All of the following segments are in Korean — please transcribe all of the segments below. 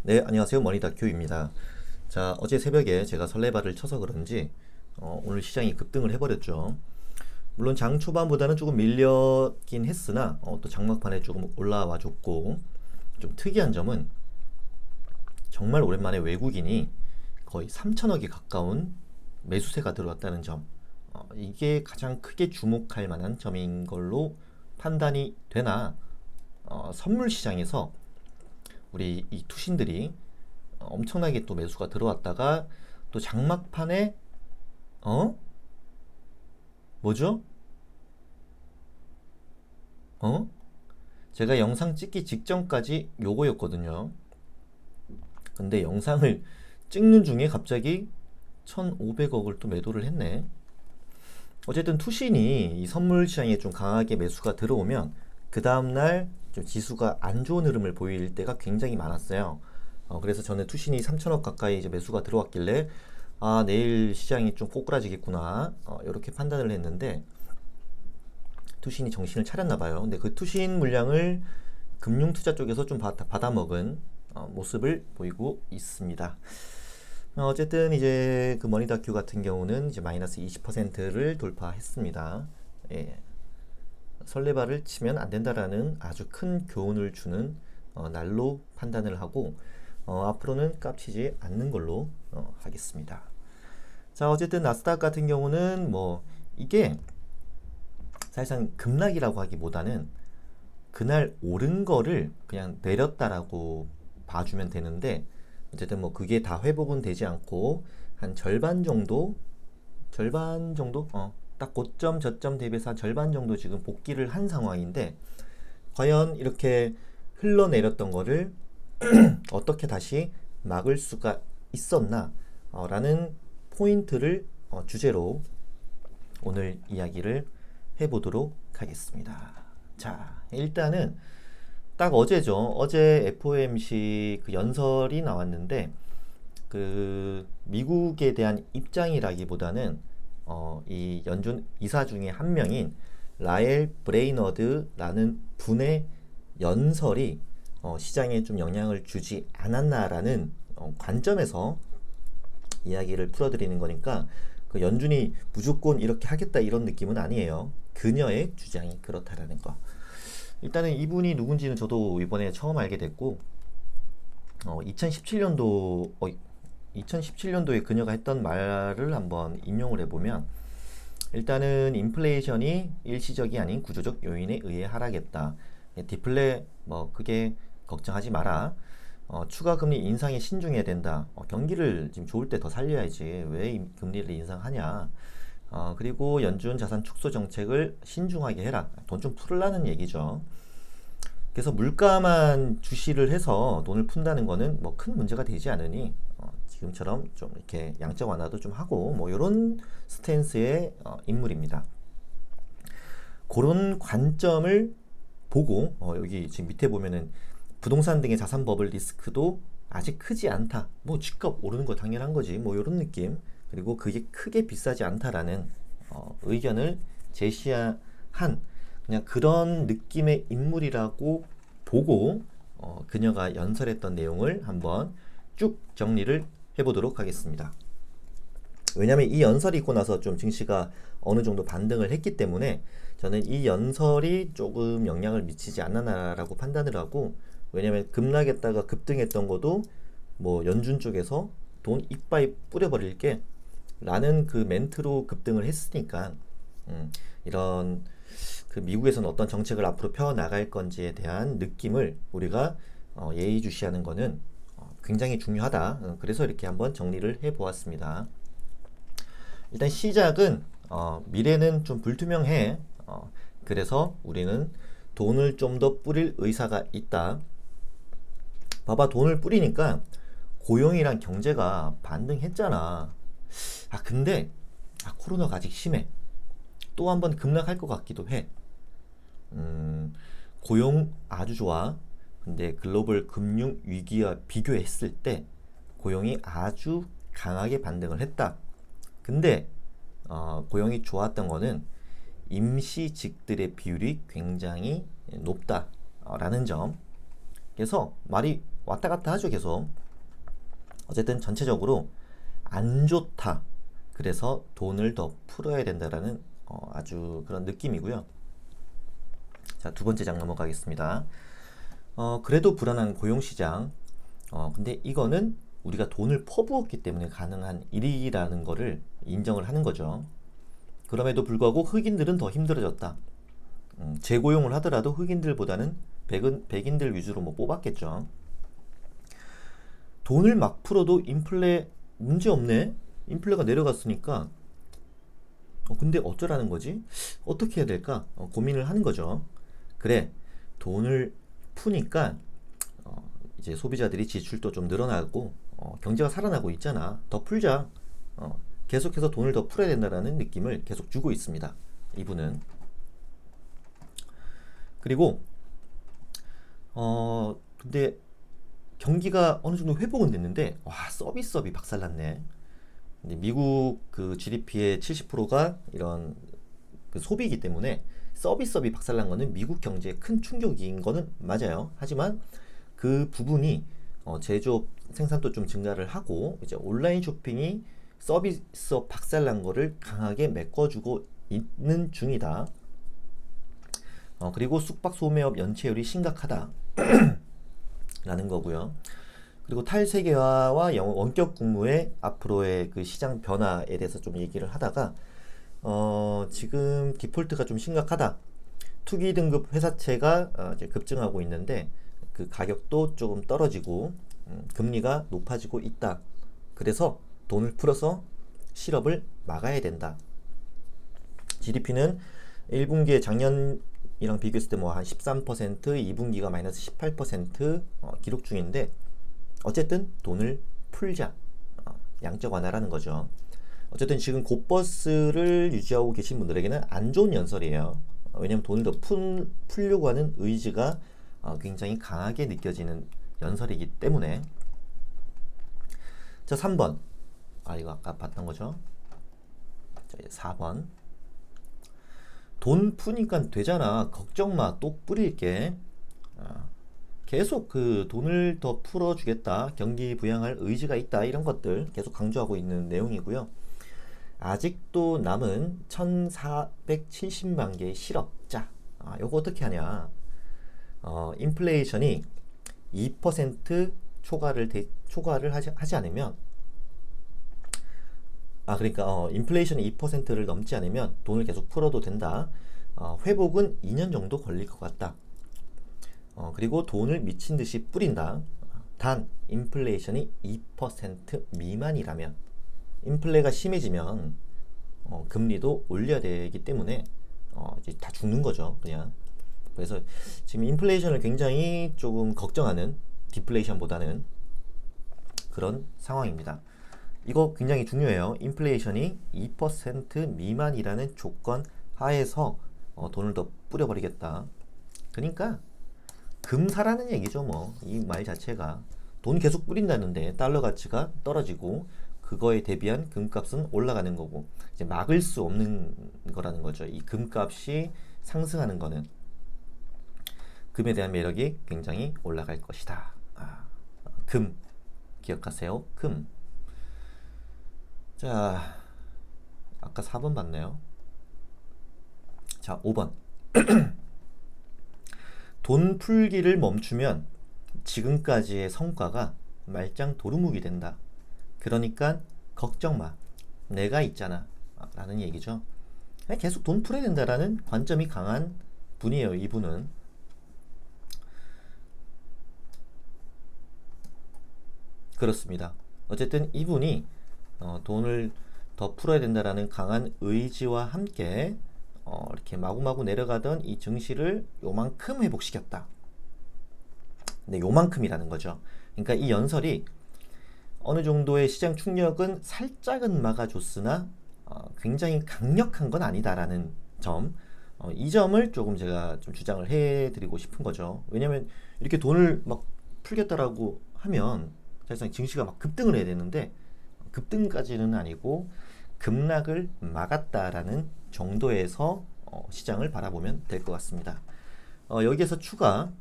네, 안녕하세요. 머니다큐입니다. 자, 어제 새벽에 제가 설레발을 쳐서 그런지 오늘 시장이 급등을 해버렸죠. 물론 장 초반보다는 조금 밀렸긴 했으나 또 장막판에 조금 올라와 줬고, 좀 특이한 점은 정말 오랜만에 외국인이 거의 3천억에 가까운 매수세가 들어왔다는 점. 이게 가장 크게 주목할 만한 점인 걸로 판단이 되나, 선물 시장에서 우리 이 투신들이 엄청나게 또 매수가 들어왔다가 또 장막판에 어? 뭐죠? 어? 제가 영상 찍기 직전까지 요거였거든요. 근데 영상을 찍는 중에 갑자기 1,500억을 또 매도를 했네. 어쨌든 투신이 이 선물 시장에 좀 강하게 매수가 들어오면 그 다음날 좀 지수가 안 좋은 흐름을 보일 때가 굉장히 많았어요. 그래서 저는 투신이 3천억 가까이 이제 매수가 들어왔길래 아, 내일 시장이 좀 꼬꾸라지겠구나. 이렇게 판단을 했는데 투신이 정신을 차렸나 봐요. 근데 그 투신 물량을 금융투자 쪽에서 좀 받아먹은 모습을 보이고 있습니다. 어쨌든 이제 그 머니다큐 같은 경우는 이제 마이너스 20%를 돌파했습니다. 예, 설레발을 치면 안 된다라는 아주 큰 교훈을 주는 날로 판단을 하고 앞으로는 깝치지 않는 걸로 하겠습니다. 자, 어쨌든 나스닥 같은 경우는 뭐 이게 사실상 급락이라고 하기보다는 그날 오른 거를 그냥 내렸다라고 봐주면 되는데 어쨌든 뭐 그게 다 회복은 되지 않고 한 절반 정도 딱 고점 저점 대비해서 한 절반 정도 지금 복귀를 한 상황인데 과연 이렇게 흘러내렸던 거를 어떻게 다시 막을 수가 있었나 라는 포인트를 주제로 오늘 이야기를 해보도록 하겠습니다. 자, 일단은 딱 어제죠. 어제 FOMC 그 연설이 나왔는데 그 미국에 대한 입장이라기보다는 이 연준 이사 중에 한 명인 라엘 브레이너드라는 분의 연설이 시장에 좀 영향을 주지 않았나라는 관점에서 이야기를 풀어드리는 거니까 그 연준이 무조건 이렇게 하겠다 이런 느낌은 아니에요. 그녀의 주장이 그렇다라는 거. 일단은 이분이 누군지는 저도 이번에 처음 알게 됐고 2017년도 2017년도에 그녀가 했던 말을 한번 인용을 해보면 일단은 인플레이션이 일시적이 아닌 구조적 요인에 의해 하락했다. 디플레 뭐 그게 걱정하지 마라. 추가 금리 인상에 신중해야 된다. 경기를 지금 좋을 때 더 살려야지. 왜 금리를 인상하냐. 그리고 연준 자산 축소 정책을 신중하게 해라. 돈 좀 풀라는 얘기죠. 그래서 물가만 주시를 해서 돈을 푼다는 거는 뭐 큰 문제가 되지 않으니 지금처럼 좀 이렇게 양적 완화도 좀 하고 뭐 이런 스탠스의 인물입니다. 그런 관점을 보고 여기 지금 밑에 보면은 부동산 등의 자산 버블 리스크도 아직 크지 않다. 뭐 집값 오르는 거 당연한 거지. 뭐 이런 느낌. 그리고 그게 크게 비싸지 않다라는 의견을 제시한 그냥 그런 느낌의 인물이라고 보고 그녀가 연설했던 내용을 한번 쭉 정리를 해보도록 하겠습니다. 왜냐하면 이 연설이 있고 나서 좀 증시가 어느 정도 반등을 했기 때문에 저는 이 연설이 조금 영향을 미치지 않았나라고 판단을 하고 왜냐하면 급락했다가 급등했던 것도 뭐 연준 쪽에서 돈 이빠이 뿌려버릴게 라는 그 멘트로 급등을 했으니까 이런 그 미국에서는 어떤 정책을 앞으로 펴 나갈 건지에 대한 느낌을 우리가 예의주시하는 거는 굉장히 중요하다. 그래서 이렇게 한번 정리를 해보았습니다. 일단 시작은 미래는 좀 불투명해. 그래서 우리는 돈을 좀 더 뿌릴 의사가 있다. 봐봐, 돈을 뿌리니까 고용이랑 경제가 반등했잖아. 근데 코로나가 아직 심해. 또 한번 급락할 것 같기도 해. 고용 아주 좋아. 근데 글로벌 금융 위기와 비교했을 때 고용이 아주 강하게 반등을 했다. 근데 고용이 좋았던 거는 임시직들의 비율이 굉장히 높다라는 점. 그래서 말이 왔다 갔다 하죠 계속. 어쨌든 전체적으로 안 좋다. 그래서 돈을 더 풀어야 된다라는 아주 그런 느낌이고요. 자, 두 번째 장 넘어가겠습니다. 그래도 불안한 고용시장. 근데 이거는 우리가 돈을 퍼부었기 때문에 가능한 일이라는 거를 인정을 하는 거죠. 그럼에도 불구하고 흑인들은 더 힘들어졌다. 재고용을 하더라도 흑인들보다는 백인들 위주로 뭐 뽑았겠죠. 돈을 막 풀어도 인플레 문제 없네. 인플레가 내려갔으니까. 근데 어쩌라는 거지? 어떻게 해야 될까? 고민을 하는 거죠. 그래, 돈을 푸니까 이제 소비자들이 지출도 좀 늘어나고 경제가 살아나고 있잖아. 더 풀자. 계속해서 돈을 더 풀어야 된다는 느낌을 계속 주고 있습니다. 이분은. 그리고 근데 경기가 어느 정도 회복은 됐는데 와, 서비스업이 박살났네. 근데 미국 그 GDP의 70%가 이런 그 소비이기 때문에 서비스업이 박살난 거는 미국 경제에 큰 충격인 거는 맞아요. 하지만 그 부분이 제조업 생산도 좀 증가를 하고 이제 온라인 쇼핑이 서비스업 박살난 거를 강하게 메꿔주고 있는 중이다. 그리고 숙박 소매업 연체율이 심각하다 라는 거고요. 그리고 탈세계화와 원격 근무의 앞으로의 그 시장 변화에 대해서 좀 얘기를 하다가 지금 디폴트가 좀 심각하다. 투기 등급 회사채가 이제 급증하고 있는데 그 가격도 조금 떨어지고 금리가 높아지고 있다. 그래서 돈을 풀어서 실업을 막아야 된다. GDP는 1분기에 작년이랑 비교했을 때 뭐 한 13%, 2분기가 마이너스 18% 기록 중인데 어쨌든 돈을 풀자. 양적 완화라는 거죠. 어쨌든 지금 곧버스를 유지하고 계신 분들에게는 안 좋은 연설이에요. 왜냐하면 돈을 더 풀려고 하는 의지가 굉장히 강하게 느껴지는 연설이기 때문에. 자, 3번. 이거 아까 봤던 거죠. 자, 4번. 돈 푸니까 되잖아. 걱정 마. 또 뿌릴게. 계속 그 돈을 더 풀어주겠다. 경기 부양할 의지가 있다. 이런 것들 계속 강조하고 있는 내용이고요. 아직도 남은 1470만 개의 실업자. 요거 어떻게 하냐. 인플레이션이 2% 초과를 하지 않으면 그러니까 인플레이션이 2%를 넘지 않으면 돈을 계속 풀어도 된다. 회복은 2년 정도 걸릴 것 같다. 그리고 돈을 미친 듯이 뿌린다. 단 인플레이션이 2% 미만이라면 인플레가 심해지면 금리도 올려야 되기 때문에 이제 다 죽는 거죠, 그냥. 그래서 지금 인플레이션을 굉장히 조금 걱정하는 디플레이션보다는 그런 상황입니다. 이거 굉장히 중요해요. 인플레이션이 2% 미만이라는 조건 하에서 돈을 더 뿌려버리겠다. 그러니까 금 사라는 얘기죠. 뭐 이 말 자체가 돈 계속 뿌린다는데 달러 가치가 떨어지고 그거에 대비한 금값은 올라가는 거고 이제 막을 수 없는 거라는 거죠. 이 금값이 상승하는 거는 금에 대한 매력이 굉장히 올라갈 것이다. 금 기억하세요. 금. 자, 아까 4번 봤네요. 자, 5번. 돈 풀기를 멈추면 지금까지의 성과가 말짱 도루묵이 된다. 그러니까 걱정 마. 내가 있잖아. 라는 얘기죠. 계속 돈 풀어야 된다라는 관점이 강한 분이에요. 이분은. 그렇습니다. 어쨌든 이분이 돈을 더 풀어야 된다라는 강한 의지와 함께 이렇게 마구마구 내려가던 이 증시를 요만큼 회복시켰다. 근데 요만큼이라는 거죠. 그러니까 이 연설이 어느 정도의 시장 충격은 살짝은 막아줬으나 굉장히 강력한 건 아니다라는 점. 이 점을 조금 제가 좀 주장을 해드리고 싶은 거죠. 왜냐면 이렇게 돈을 막 풀겠다라고 하면 사실상 증시가 막 급등을 해야 되는데 급등까지는 아니고 급락을 막았다라는 정도에서 시장을 바라보면 될 것 같습니다. 여기에서 추가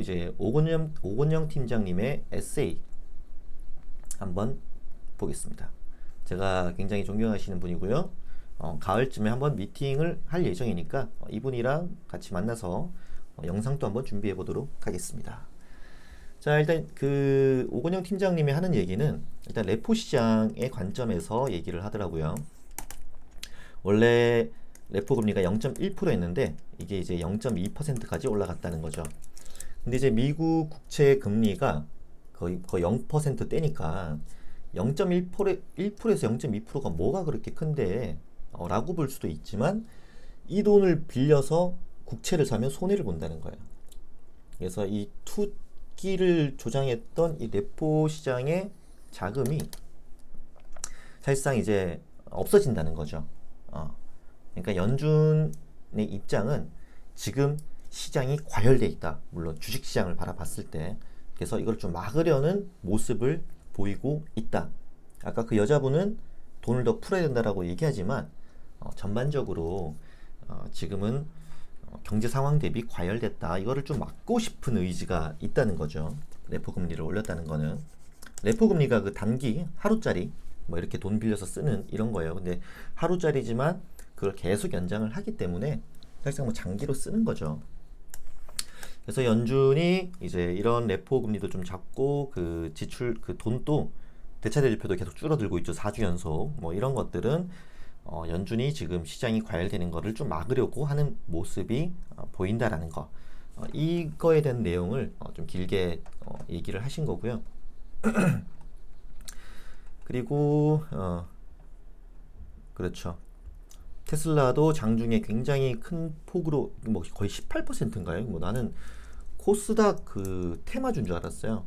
이제 오건영 팀장님의 에세이 한번 보겠습니다. 제가 굉장히 존경하시는 분이고요. 가을쯤에 한번 미팅을 할 예정이니까 이분이랑 같이 만나서 영상도 한번 준비해 보도록 하겠습니다. 자, 일단 그 오건영 팀장님이 하는 얘기는 일단 레포 시장의 관점에서 얘기를 하더라고요. 원래 레포 금리가 0.1%였는데 이게 이제 0.2%까지 올라갔다는 거죠. 근데 이제 미국 국채 금리가 거의 0%대니까 0.1%에서 0.2%가 뭐가 그렇게 큰데 라고 볼 수도 있지만 이 돈을 빌려서 국채를 사면 손해를 본다는 거예요. 그래서 이 투기를 조장했던 이 레포 시장의 자금이 사실상 이제 없어진다는 거죠. 그러니까 연준의 입장은 지금 시장이 과열돼 있다. 물론 주식시장을 바라봤을 때. 그래서 이걸 좀 막으려는 모습을 보이고 있다. 아까 그 여자분은 돈을 더 풀어야 된다라고 얘기하지만 전반적으로 지금은 경제 상황 대비 과열됐다. 이거를 좀 막고 싶은 의지가 있다는 거죠. 레포 금리를 올렸다는 거는. 레포 금리가 그 단기 하루짜리 뭐 이렇게 돈 빌려서 쓰는 이런 거예요. 근데 하루짜리지만 그걸 계속 연장을 하기 때문에 사실상 뭐 장기로 쓰는 거죠. 그래서 연준이 이제 이런 레포 금리도 좀 잡고 그 지출 그 돈도 대차대조표도 계속 줄어들고 있죠. 4주 연속 뭐 이런 것들은 연준이 지금 시장이 과열되는 거를 좀 막으려고 하는 모습이 보인다라는 거. 이거에 대한 내용을 좀 길게 얘기를 하신 거고요. 그리고 그렇죠. 테슬라도 장중에 굉장히 큰 폭으로 뭐 거의 18%인가요? 뭐 나는 코스닥 그 테마주인 줄 알았어요.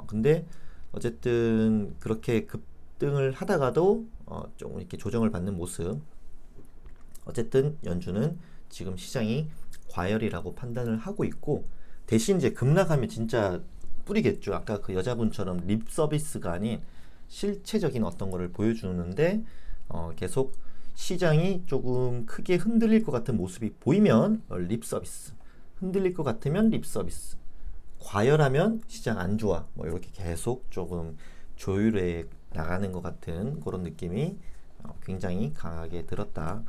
근데 어쨌든 그렇게 급등을 하다가도 좀 이렇게 조정을 받는 모습. 어쨌든 연준은 지금 시장이 과열이라고 판단을 하고 있고 대신 이제 급락하면 진짜 뿌리겠죠. 아까 그 여자분처럼 립 서비스가 아닌 실체적인 어떤 거를 보여주는데 계속 시장이 조금 크게 흔들릴 것 같은 모습이 보이면 립 서비스, 흔들릴 것 같으면 립 서비스, 과열하면 시장 안 좋아. 뭐 이렇게 계속 조금 조율해 나가는 것 같은 그런 느낌이 굉장히 강하게 들었다.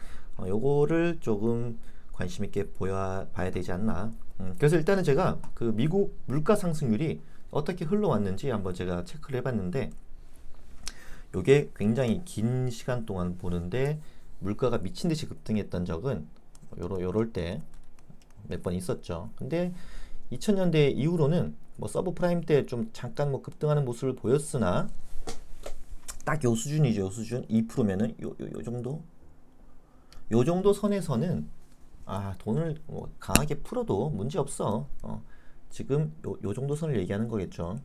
요거를 조금 관심 있게 봐야 되지 않나. 그래서 일단은 제가 그 미국 물가 상승률이 어떻게 흘러왔는지 한번 제가 체크를 해봤는데 요게 굉장히 긴 시간 동안 보는데 물가가 미친 듯이 급등했던 적은 요럴 때 몇 번 있었죠. 근데 2000년대 이후로는 뭐 서브프라임 때 좀 잠깐 뭐 급등하는 모습을 보였으나 딱 요 수준이죠. 요 수준 2%면은 요 정도 요 정도 선에서는 돈을 뭐 강하게 풀어도 문제 없어. 지금 요 정도 선을 얘기하는 거겠죠.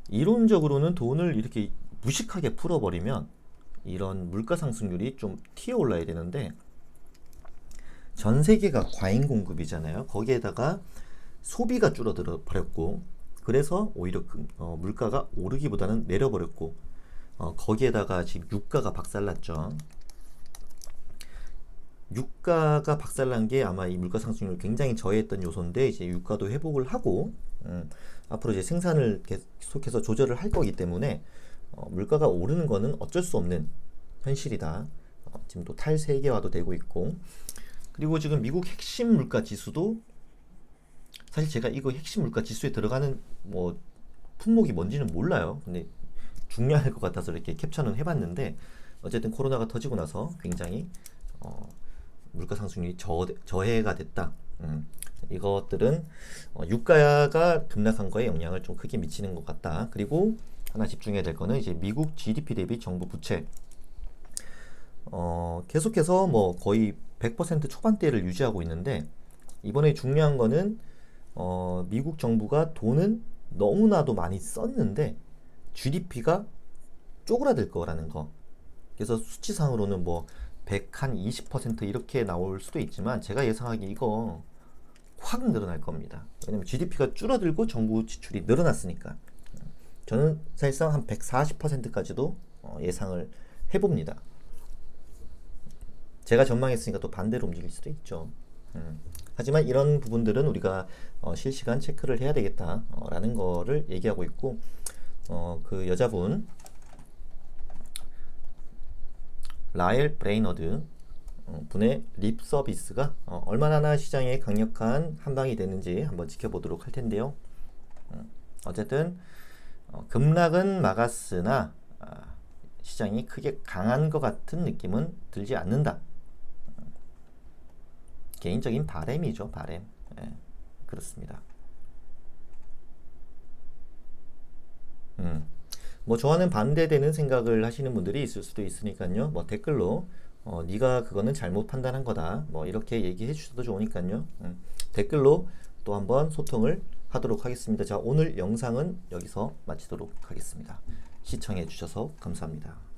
이론적으로는 돈을 이렇게 무식하게 풀어버리면 이런 물가 상승률이 좀 튀어 올라야 되는데 전 세계가 과잉 공급이잖아요. 거기에다가 소비가 줄어들어 버렸고 그래서 오히려 물가가 오르기보다는 내려버렸고 거기에다가 지금 유가가 박살났죠. 유가가 박살난 게 아마 이 물가 상승률을 굉장히 저해했던 요소인데 이제 유가도 회복을 하고 앞으로 이제 생산을 계속해서 조절을 할 거기 때문에 물가가 오르는 거는 어쩔 수 없는 현실이다. 지금 또 탈세계화도 되고 있고 그리고 지금 미국 핵심 물가 지수도 사실 제가 이거 핵심 물가 지수에 들어가는 뭐 품목이 뭔지는 몰라요. 근데 중요할 것 같아서 이렇게 캡처는 해봤는데 어쨌든 코로나가 터지고 나서 굉장히 물가 상승률이 저해가 됐다. 이것들은 유가가 급락한 거에 영향을 좀 크게 미치는 것 같다. 그리고 하나 집중해야 될 거는 이제 미국 GDP 대비 정부 부채. 계속해서 뭐 거의 100% 초반대를 유지하고 있는데 이번에 중요한 거는 미국 정부가 돈은 너무나도 많이 썼는데 GDP가 쪼그라들 거라는 거. 그래서 수치상으로는 뭐 120% 이렇게 나올 수도 있지만 제가 예상하기 이거 확 늘어날 겁니다. 왜냐면 GDP가 줄어들고 정부 지출이 늘어났으니까. 저는 사실상 한 140%까지도 예상을 해봅니다. 제가 전망했으니까 또 반대로 움직일 수도 있죠. 하지만 이런 부분들은 우리가 실시간 체크를 해야 되겠다 라는 거를 얘기하고 있고, 그 여자분 라엘 브레이너드 분의 립 서비스가 얼마나 시장에 강력한 한방이 되는지 한번 지켜보도록 할 텐데요. 어쨌든 급락은 막았으나 시장이 크게 강한 것 같은 느낌은 들지 않는다. 개인적인 바램이죠, 바램. 예, 그렇습니다. 뭐 저와는 반대되는 생각을 하시는 분들이 있을 수도 있으니까요. 뭐 댓글로 네가 그거는 잘못 판단한 거다. 뭐 이렇게 얘기해 주셔도 좋으니까요. 댓글로 또 한번 소통을 하도록 하겠습니다. 자, 오늘 영상은 여기서 마치도록 하겠습니다. 시청해 주셔서 감사합니다.